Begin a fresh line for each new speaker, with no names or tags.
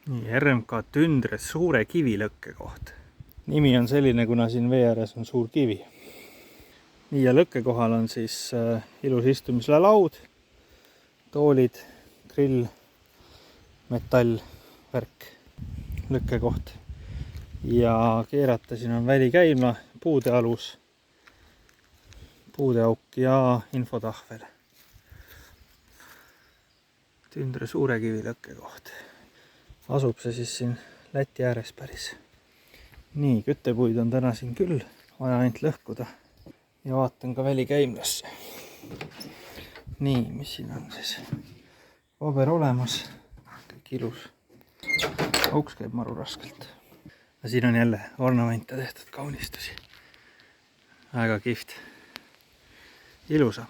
Nii, RMK Tündre suure kivilõkke koht. Nimi on selline, kuna siin vee ääres on suur kivi. Nii, ja lõkke kohal on siis ilus istumisele laud, toolid, grill, metall, värk, lõkke koht. Ja keerata siin on välikäima, puude alus, puudeauk ja infotahvel. Tündre suure kivilõkke koht. Asub see siis siin Läti ääres päris. Nii, küttepuid on täna siin küll, vaja ainult lõhkuda. Ja vaatan ka välikäimlasse. Nii, mis siin on siis? Paber olemas, kõik ilus. Auks käib maru raskelt. Ja siin on jälle ornamente tehtud, kaunistusi. Väga kihvt. Ilusam.